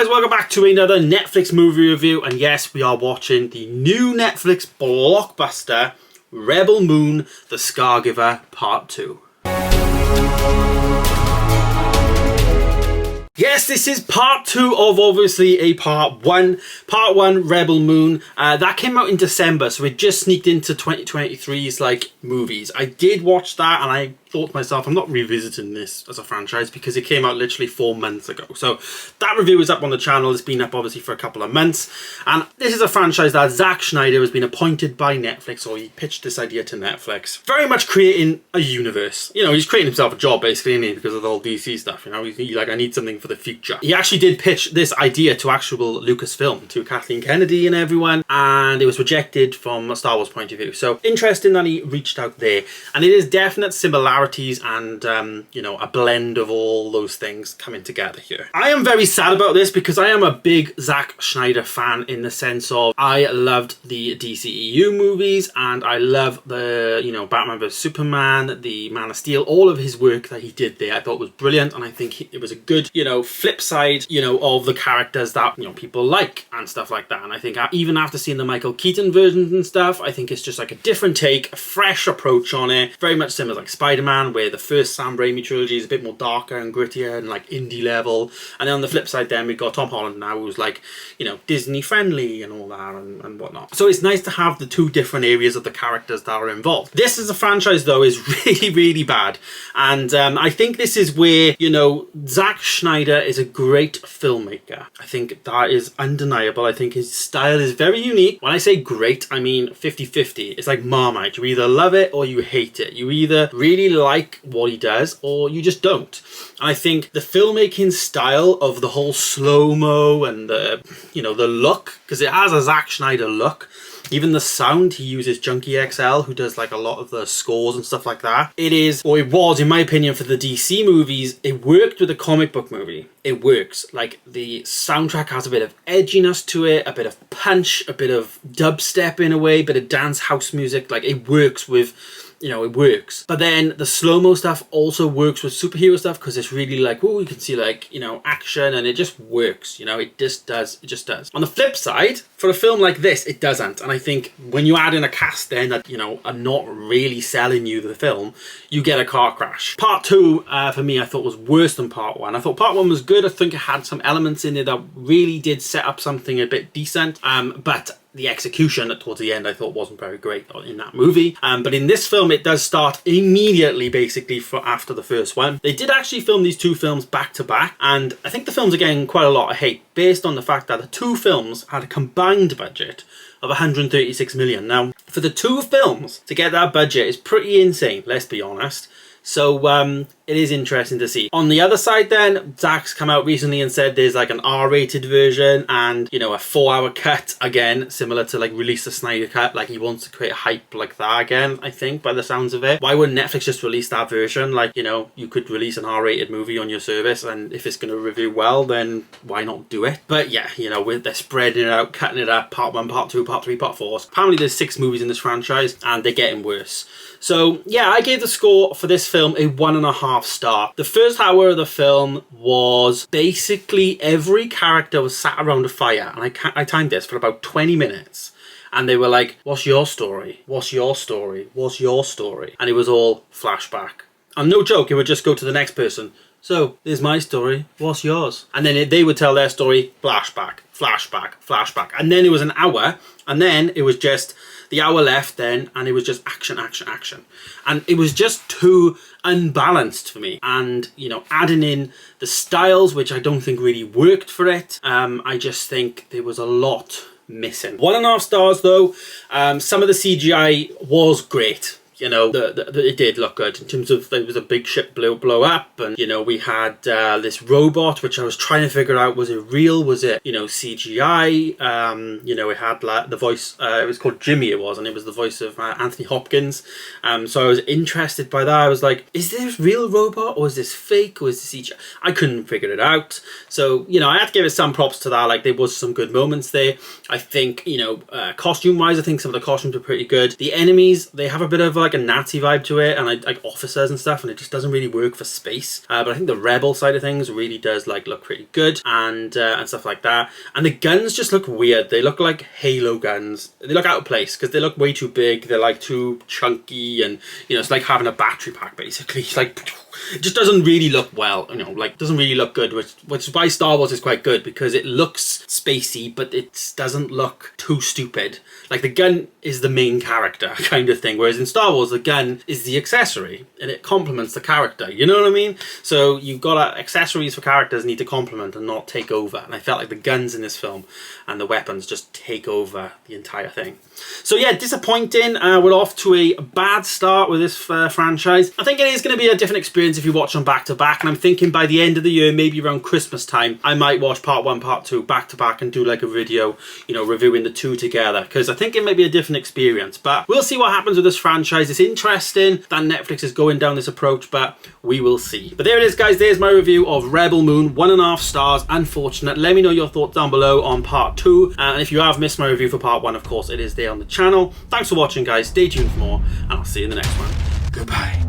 guys, welcome back to another Netflix movie review, and yes, we are watching the new Netflix blockbuster Rebel Moon, The Scargiver Part 2. Yes, this is part 2 of obviously a part 1. Part 1, Rebel Moon. That came out in December, so it just sneaked into 2023's like movies. I did watch that and I thought to myself, I'm not revisiting this as a franchise because it came out literally 4 months ago. So that review is up on the channel. It's been up obviously for a couple of months. And this is a franchise that Zack Snyder has been appointed by Netflix, or he pitched this idea to Netflix. Very much creating a universe. You know, he's creating himself a job basically, isn't he? Because of the whole DC stuff, you know. He's like, I need something for the future. He actually did pitch this idea to actual Lucasfilm, to Kathleen Kennedy and everyone, and it was rejected from a Star Wars point of view. So interesting that he reached out there. And it is definite similarities and you know, a blend of all those things coming together here. I am very sad about this because I am a big Zack Snyder fan, in the sense of I loved the DCEU movies and I love the, you know, Batman vs Superman, the Man of Steel, all of his work that he did there I thought was brilliant, and I think it was a good, you know, flip side, you know, of the characters that, you know, people like and stuff like that. And I think even after seeing the Michael Keaton versions and stuff, I think it's just like a different take, a fresh approach on it, very much similar like Spider-Man, where the first Sam Raimi trilogy is a bit more darker and grittier and like indie level, and then on the flip side then we've got Tom Holland now, who's like, you know, Disney friendly and all that and whatnot. So it's nice to have the two different areas of the characters that are involved. This as a franchise though is really bad, and I think this is where, you know, Zack Snyder is a great filmmaker. I think that is undeniable. I think his style is very unique. When I say great, I mean 50-50. It's like Marmite. You either love it or you hate it. You either really like what he does or you just don't. And I think the filmmaking style of the whole slow-mo and the, you know, the look, because it has a Zack Snyder look. Even the sound, he uses Junkie XL, who does like a lot of the scores and stuff like that. It is, or it was, in my opinion, for the DC movies, it worked with a comic book movie. It works. Like, the soundtrack has a bit of edginess to it, a bit of punch, a bit of dubstep in a way, a bit of dance house music. Like, it works with, you know, it works. But then the slow-mo stuff also works with superhero stuff, because it's really like, oh, you can see like, you know, action, and it just works, you know, it just does. On the flip side, for a film like this, it doesn't. And I think when you add in a cast then that, you know, are not really selling you the film, you get a car crash. Part 2, for me, I thought was worse than part 1. I thought part 1 was good. I think it had some elements in it that really did set up something a bit decent. But the execution towards the end I thought wasn't very great in that movie. But in this film it does start immediately basically after the first one. They did actually film these two films back to back, and I think the films are getting quite a lot of hate based on the fact that the two films had a combined budget of 136 million. Now, for the two films to get that budget is pretty insane, let's be honest. So it is interesting to see. On the other side then, Zack's come out recently and said there's like an R-rated version and, you know, a 4-hour cut, again, similar to like release the Snyder cut. Like, he wants to create hype like that again, I think, by the sounds of it. Why wouldn't Netflix just release that version? Like, you know, you could release an R-rated movie on your service, and if it's going to review well, then why not do it? But yeah, you know, they're spreading it out, cutting it up, part 1, part 2, part 3, part 4. Apparently there's 6 movies in this franchise and they're getting worse. So yeah, I gave the score for this film a 1.5 star. The first hour of the film was basically every character was sat around a fire, and I timed this for about 20 minutes. And they were like, what's your story? What's your story? What's your story? And it was all flashback. And no joke, it would just go to the next person. So, there's my story, what's yours? And then they would tell their story, flashback, flashback, flashback. And then it was an hour, and then it was just the hour left then, and it was just action, action, action. And it was just too unbalanced for me. And, you know, adding in the styles, which I don't think really worked for it, I just think there was a lot missing. 1.5 stars though. Some of the CGI was great. You know, it did look good in terms of there was a big ship blow up, and, you know, we had this robot, which I was trying to figure out, was it real, was it, you know, CGI? You know, it had like the voice, it was called Jimmy, it was, and it was the voice of Anthony Hopkins. So I was interested by that. I was like, is this real robot, or is this fake, or is this CGI? I couldn't figure it out. So, you know, I had to give it some props to that. Like, there was some good moments there. I think, you know, costume wise, I think some of the costumes were pretty good. The enemies, they have a bit of like a Nazi vibe to it, and like officers and stuff, and it just doesn't really work for space. But I think the rebel side of things really does like look pretty good, and stuff like that. And the guns just look weird. They look like Halo guns. They look out of place because they look way too big. They're like too chunky, and you know, it's like having a battery pack basically. It's like, it just doesn't really look well, you know, like doesn't really look good, which is why Star Wars is quite good, because it looks spacey, but it doesn't look too stupid. Like the gun is the main character kind of thing, whereas in Star Wars the gun is the accessory and it complements the character, you know what I mean? So you've got accessories for characters need to complement and not take over, and I felt like the guns in this film and the weapons just take over the entire thing. So yeah, disappointing. We're off to a bad start with this franchise. I think it is going to be a different experience if you watch them back to back, and I'm thinking by the end of the year, maybe around Christmas time, I might watch part 1, part 2 back to back and do like a video, you know, reviewing the two together, because I think it might be a different experience. But we'll see what happens with this franchise. It's interesting that Netflix is going down this approach, but we will see. But there it is, guys. There's my review of Rebel Moon, 1.5 stars. Unfortunate. Let me know your thoughts down below on part 2, and if you have missed my review for part 1, of course it is there on the channel. Thanks for watching, guys. Stay tuned for more, and I'll see you in the next one. Goodbye.